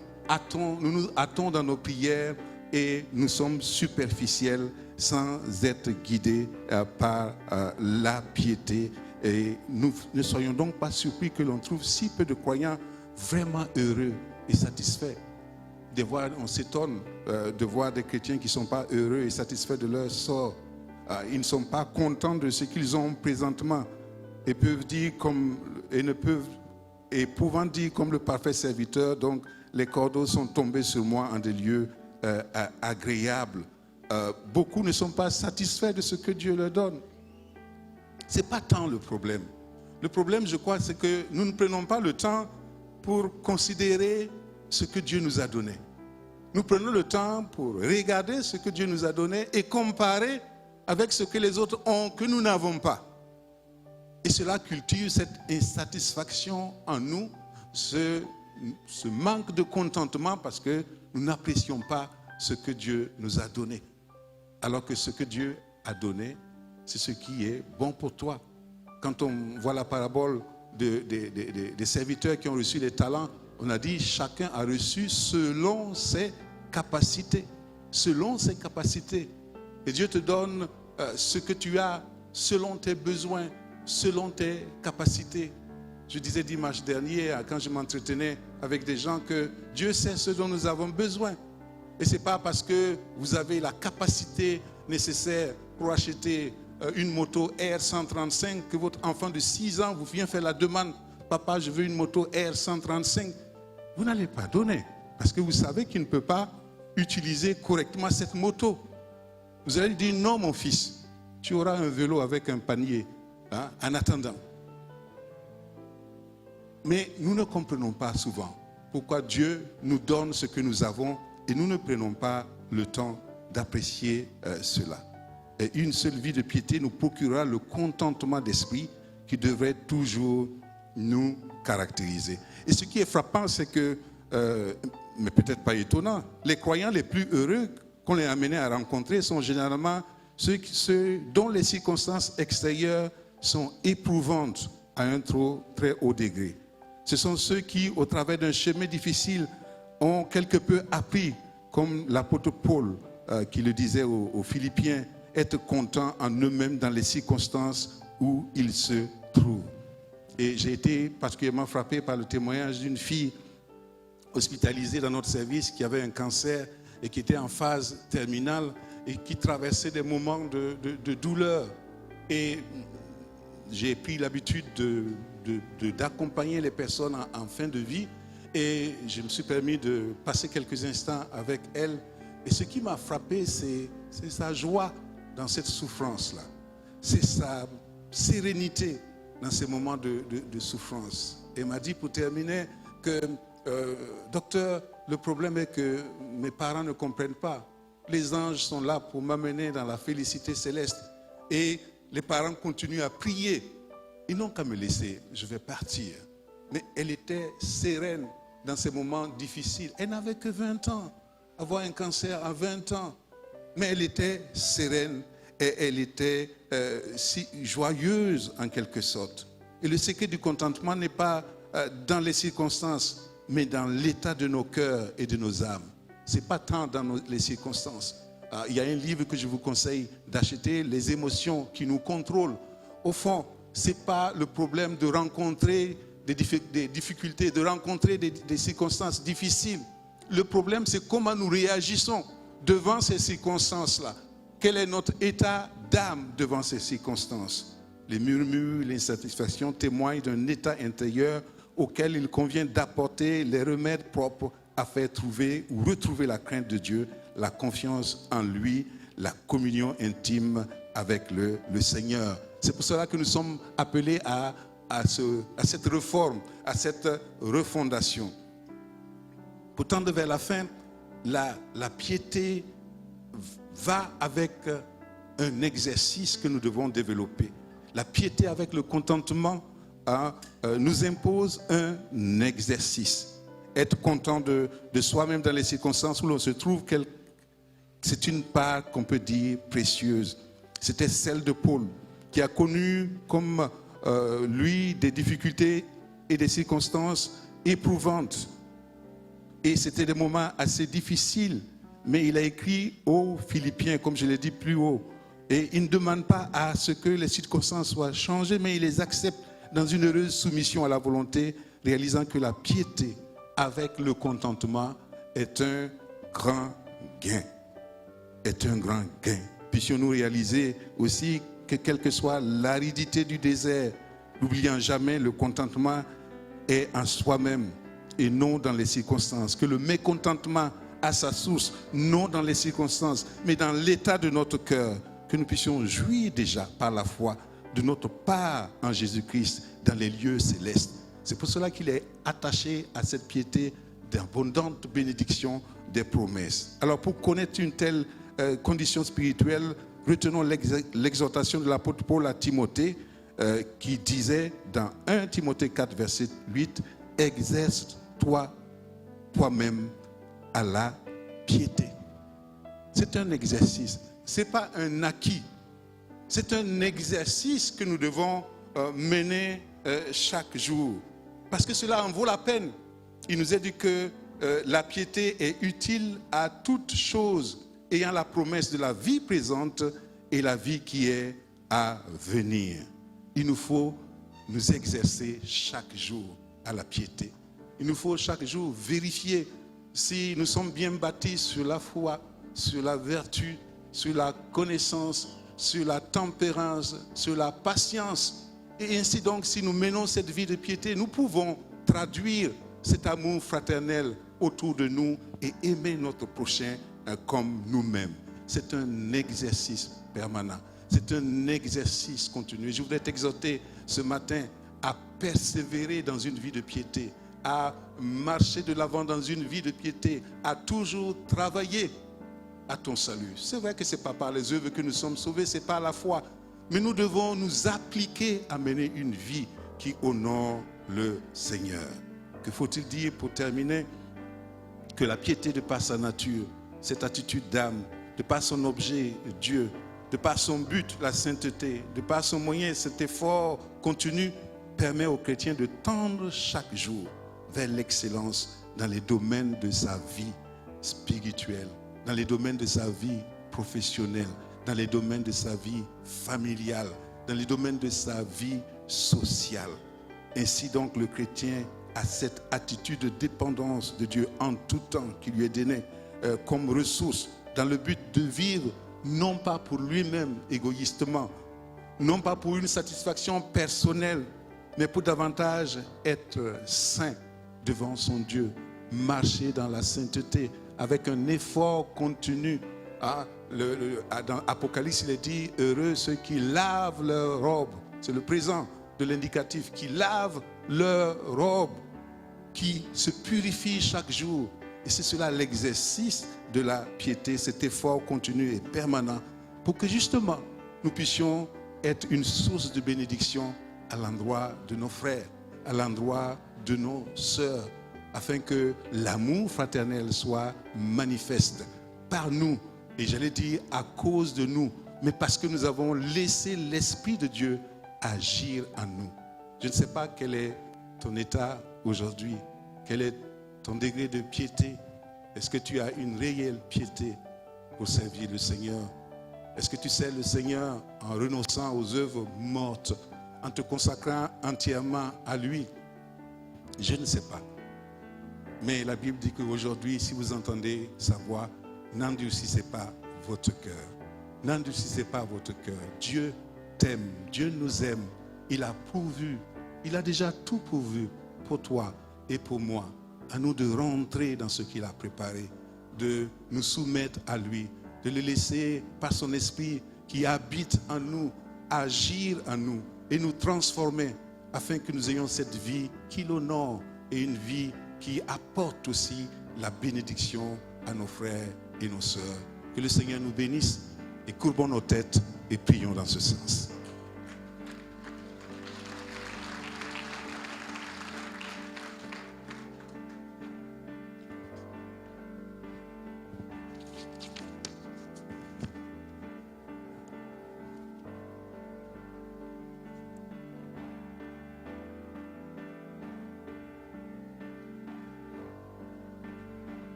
nous hâtons dans nos prières et nous sommes superficiels sans être guidés par la piété. Et nous ne soyons donc pas surpris que l'on trouve si peu de croyants vraiment heureux et satisfaits. On s'étonne de voir des chrétiens qui ne sont pas heureux et satisfaits de leur sort. Ils ne sont pas contents de ce qu'ils ont présentement et peuvent dire pouvant dire comme le parfait serviteur, donc les cordeaux sont tombés sur moi en des lieux agréables. Beaucoup ne sont pas satisfaits de ce que Dieu leur donne. Ce n'est pas tant le problème. Le problème, je crois, c'est que nous ne prenons pas le temps pour considérer ce que Dieu nous a donné. Nous prenons le temps pour regarder ce que Dieu nous a donné et comparer avec ce que les autres ont que nous n'avons pas. Et cela cultive cette insatisfaction en nous, ce manque de contentement parce que nous n'apprécions pas ce que Dieu nous a donné. Alors que ce que Dieu a donné, c'est ce qui est bon pour toi. Quand on voit la parabole des serviteurs qui ont reçu les talents, on a dit chacun a reçu selon ses capacités. Selon ses capacités. Et Dieu te donne ce que tu as selon tes besoins, selon tes capacités. Je disais dimanche dernier, quand je m'entretenais avec des gens, que Dieu sait ce dont nous avons besoin. Et ce n'est pas parce que vous avez la capacité nécessaire pour acheter une moto R135 que votre enfant de 6 ans vous vient faire la demande. Papa, je veux une moto R135. Vous n'allez pas donner parce que vous savez qu'il ne peut pas utiliser correctement cette moto. Vous allez dire non, mon fils, tu auras un vélo avec un panier en attendant. Mais nous ne comprenons pas souvent pourquoi Dieu nous donne ce que nous avons et nous ne prenons pas le temps d'apprécier cela. Et une seule vie de piété nous procurera le contentement d'esprit qui devrait toujours nous caractériser. Et ce qui est frappant, c'est que, mais peut-être pas étonnant, les croyants les plus heureux qu'on est amené à rencontrer sont généralement ceux dont les circonstances extérieures sont éprouvantes à un très haut degré. Ce sont ceux qui, au travers d'un chemin difficile, ont quelque peu appris, comme l'apôtre Paul qui le disait aux Philippiens, être contents en eux-mêmes dans les circonstances où ils se trouvent. Et j'ai été particulièrement frappé par le témoignage d'une fille hospitalisée dans notre service qui avait un cancer et qui était en phase terminale et qui traversait des moments de douleur. Et j'ai pris l'habitude d'accompagner les personnes en fin de vie et je me suis permis de passer quelques instants avec elle. Et ce qui m'a frappé, c'est sa joie dans cette souffrance-là. C'est sérénité dans ces moments de souffrance. Et m'a dit pour terminer que, docteur, le problème est que mes parents ne comprennent pas. Les anges sont là pour m'amener dans la félicité céleste. Et les parents continuent à prier. Ils n'ont qu'à me laisser, je vais partir. Mais elle était sereine dans ces moments difficiles. Elle n'avait que 20 ans. Avoir un cancer à 20 ans. Mais elle était sereine et elle était si joyeuse en quelque sorte. Et le secret du contentement n'est pas dans les circonstances, mais dans l'état de nos cœurs et de nos âmes. Ce n'est pas tant dans les circonstances. Il y a un livre que je vous conseille d'acheter, Les émotions qui nous contrôlent. Au fond, ce n'est pas le problème de rencontrer des difficultés, de rencontrer des circonstances difficiles. Le problème, c'est comment nous réagissons devant ces circonstances-là. Quel est notre état d'âme devant ces circonstances? Les murmures, l'insatisfaction témoignent d'un état intérieur auquel il convient d'apporter les remèdes propres à faire trouver ou retrouver la crainte de Dieu, la confiance en lui, la communion intime avec le Seigneur. C'est pour cela que nous sommes appelés à cette réforme, à cette refondation. Pour tendre vers la fin, la piété va avec un exercice que nous devons développer. La piété avec le contentement nous impose un exercice. Être content de soi-même dans les circonstances où l'on se trouve, c'est une part qu'on peut dire précieuse. C'était celle de Paul, qui a connu comme lui des difficultés et des circonstances éprouvantes. Et c'était des moments assez difficiles. Mais il a écrit aux Philippiens, comme je l'ai dit plus haut. Et il ne demande pas à ce que les circonstances soient changées, mais il les accepte dans une heureuse soumission à la volonté, réalisant que la piété avec le contentement est un grand gain. Est un grand gain. Puissions-nous réaliser aussi que quelle que soit l'aridité du désert, n'oubliant jamais le contentement est en soi-même et non dans les circonstances. Que le mécontentement a sa source, non dans les circonstances, mais dans l'état de notre cœur. Que nous puissions jouir déjà par la foi de notre part en Jésus-Christ dans les lieux célestes. C'est pour cela qu'il est attaché à cette piété d'abondante bénédiction des promesses. Alors pour connaître une telle condition spirituelle, retenons l'exhortation de l'apôtre Paul à Timothée qui disait dans 1 Timothée 4, verset 8, « Exerce-toi toi-même à la piété. » C'est un exercice, ce n'est pas un acquis. C'est un exercice que nous devons mener chaque jour. Parce que cela en vaut la peine. Il nous est dit que la piété est utile à toute chose ayant la promesse de la vie présente et la vie qui est à venir. Il nous faut nous exercer chaque jour à la piété. Il nous faut chaque jour vérifier si nous sommes bien bâtis sur la foi, sur la vertu, sur la connaissance, sur la tempérance, sur la patience. Et ainsi donc, si nous menons cette vie de piété, nous pouvons traduire cet amour fraternel autour de nous et aimer notre prochain comme nous-mêmes. C'est un exercice permanent. C'est un exercice continu. Je voudrais t'exhorter ce matin à persévérer dans une vie de piété, à marcher de l'avant dans une vie de piété, à toujours travailler à ton salut. C'est vrai que ce n'est pas par les œuvres que nous sommes sauvés, c'est par la foi. Mais nous devons nous appliquer à mener une vie qui honore le Seigneur. Que faut-il dire pour terminer? Que la piété de par sa nature, cette attitude d'âme, de par son objet, Dieu, de par son but, la sainteté, de par son moyen, cet effort continu, permet aux chrétiens de tendre chaque jour vers l'excellence dans les domaines de sa vie spirituelle, dans les domaines de sa vie professionnelle, dans les domaines de sa vie familiale, dans les domaines de sa vie sociale. Ainsi donc le chrétien a cette attitude de dépendance de Dieu en tout temps qui lui est donnée comme ressource dans le but de vivre non pas pour lui-même égoïstement, non pas pour une satisfaction personnelle, mais pour davantage être saint devant son Dieu, marcher dans la sainteté avec un effort continu. Dans Apocalypse, il est dit, heureux ceux qui lavent leurs robes C'est le présent de l'indicatif qui lave leur robe, qui se purifie chaque jour. Et c'est cela l'exercice de la piété, cet effort continu et permanent pour que justement nous puissions être une source de bénédiction à l'endroit de nos frères, à l'endroit de nos sœurs, afin que l'amour fraternel soit manifeste par nous, et j'allais dire à cause de nous, mais parce que nous avons laissé l'Esprit de Dieu agir en nous. Je ne sais pas quel est ton état aujourd'hui, quel est ton degré de piété. Est-ce que tu as une réelle piété pour servir le Seigneur? Est-ce que tu sers le Seigneur en renonçant aux œuvres mortes, en te consacrant entièrement à lui? Je ne sais pas. Mais la Bible dit qu'aujourd'hui, si vous entendez sa voix, n'endurcissez pas votre cœur. N'endurcissez pas votre cœur. Dieu t'aime, Dieu nous aime. Il a pourvu, il a déjà tout pourvu pour toi et pour moi. À nous de rentrer dans ce qu'il a préparé, de nous soumettre à lui, de le laisser par son esprit qui habite en nous, agir en nous et nous transformer afin que nous ayons cette vie qui l'honore et une vie qui apporte aussi la bénédiction à nos frères et nos sœurs. Que le Seigneur nous bénisse et courbons nos têtes et prions dans ce sens.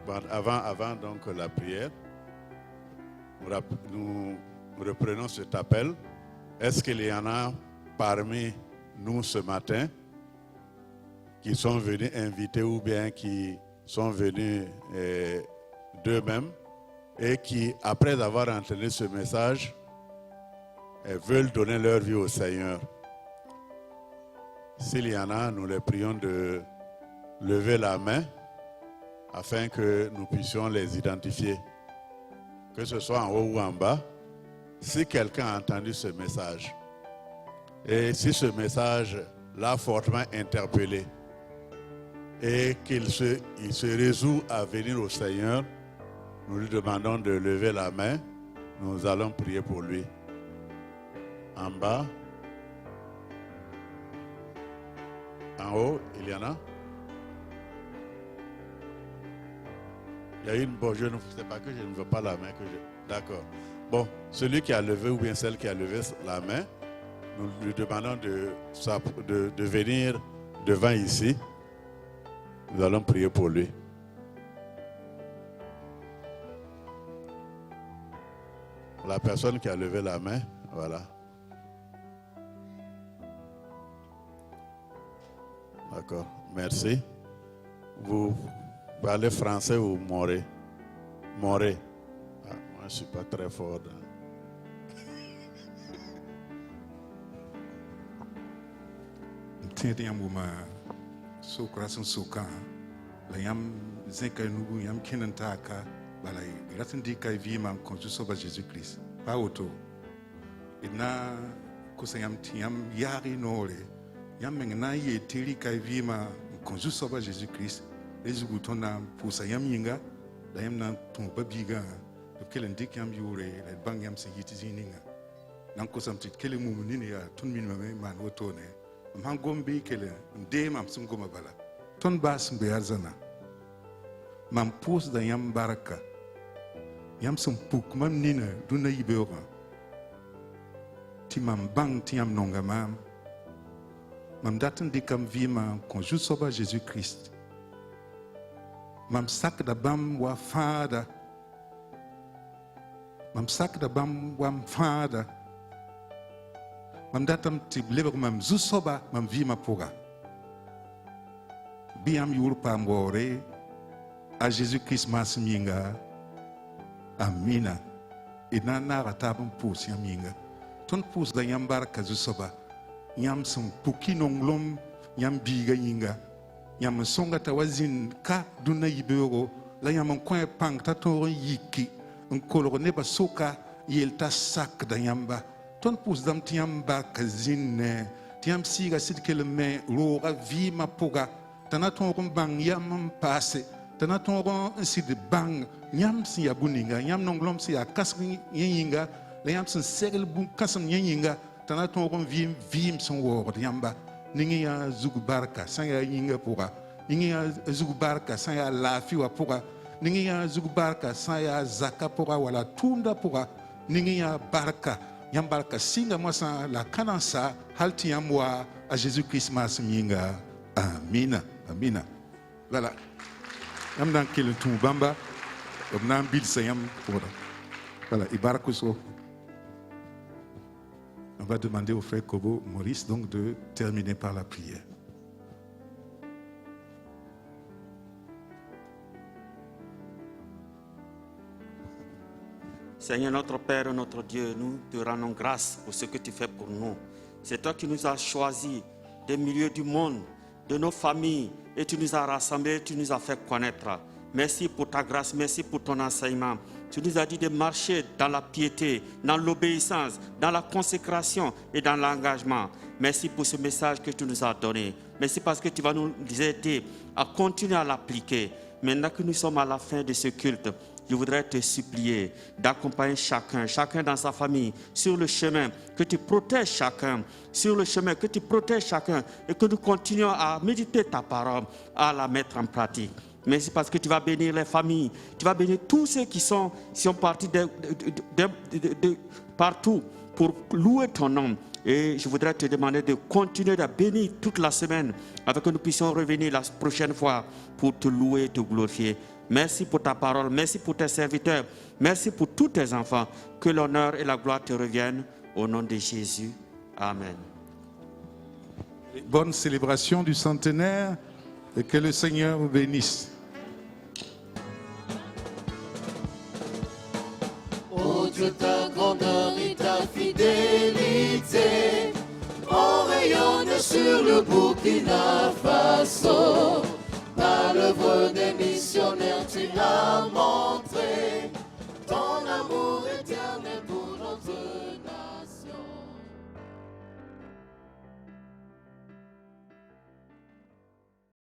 Bon, avant donc la prière, nous reprenons cet appel. Est-ce qu'il y en a parmi nous ce matin qui sont venus inviter ou bien qui sont venus d'eux-mêmes et qui, après avoir entendu ce message, veulent donner leur vie au Seigneur? S'il y en a, nous les prions de lever la main afin que nous puissions les identifier, que ce soit en haut ou en bas. Si quelqu'un a entendu ce message, et si ce message l'a fortement interpellé, et qu'il se résout à venir au Seigneur, nous lui demandons de lever la main, nous allons prier pour lui. En bas, en haut, il y en a? Il y a une, bon, je ne sais pas que je ne veux pas la main. D'accord. Bon, celui qui a levé ou bien celle qui a levé la main, nous lui demandons de venir devant ici. Nous allons prier pour lui. La personne qui a levé la main, voilà. D'accord, merci. Vous parlez français ou moré? Moré. Ah, moi, je ne suis pas très fort. So krasan soka la yam zenka nugu yam kenantaka balai ratin di kai vi man konju soba Jésus Christ pa auto ina kusa yam tiam yari nore yam mengna ye tiri kai vi ma konju soba Jésus Christ ezugu tona pusa yam yinga la yam na ton babiga to kelen dik yam yure la bang yam se yiti zininga nan kusam tit kele mu nini ya tun min ma man woto ne man gombe kele nde mam sum goma bala ton bas mbe arzana mam pus da yam baraka yam sum puk mam nina duna yibeoga ti mam bang ti yam nonga mam daten de kam vima kon ju soba Jésus Christ mam sak da bam wa fada mam sak da bam wa fada mam datam tib leber mam zu soba mam vima poga biam yul pambore a Jésus Christ masminga amina ina na ratabam pus yaminga ton pus da yambar kazusoba yam sum puki nonglom yam biga yinga yam songa tawazin ka duna yibero la yam koin pang ta ton yiki un kolor ne ba soka yelta sak da yamba ton pus dam tiamba kazin tiam siga sid kelme roga vi ma poga tanaton bang yam passe tanaton sid bang yam si abuninga yam nonglom si akas yinga la yam sin segel bu kasam yinga tanaton vim son word yamba ningi ya zugubarka san ya yinga poga ningi ya zugubarka san ya lafi wa poga ningi ya zugubarka san ya zaka poga wala tunda poga ningi ya barka yam barka singa moi san la kanansa halti yam wa à Jésus Christ mas yinga amina amina voilà yam dan kele tu bamba nam bil sayam poga voilà ibarakuso. On va demander au frère Kobo Maurice donc de terminer par la prière. Seigneur notre Père, notre Dieu, nous te rendons grâce pour ce que tu fais pour nous. C'est toi qui nous as choisis des milieux du monde, de nos familles, et tu nous as rassemblés, tu nous as fait connaître. Merci pour ta grâce, merci pour ton enseignement. Tu nous as dit de marcher dans la piété, dans l'obéissance, dans la consécration et dans l'engagement. Merci pour ce message que tu nous as donné. Merci parce que tu vas nous aider à continuer à l'appliquer. Maintenant que nous sommes à la fin de ce culte, je voudrais te supplier d'accompagner chacun dans sa famille, sur le chemin, que tu protèges chacun, sur le chemin, que tu protèges chacun et que nous continuons à méditer ta parole, à la mettre en pratique. Merci parce que tu vas bénir les familles, tu vas bénir tous ceux qui sont partis de partout pour louer ton nom. Et je voudrais te demander de continuer à bénir toute la semaine afin que nous puissions revenir la prochaine fois pour te louer et te glorifier. Merci pour ta parole, merci pour tes serviteurs, merci pour tous tes enfants. Que l'honneur et la gloire te reviennent au nom de Jésus. Amen. Bonne célébration du centenaire et que le Seigneur vous bénisse. Oh Dieu, ta grandeur et ta fidélité, on rayonne sur le Burkina Faso. Par l'œuvre des missionnaires, tu as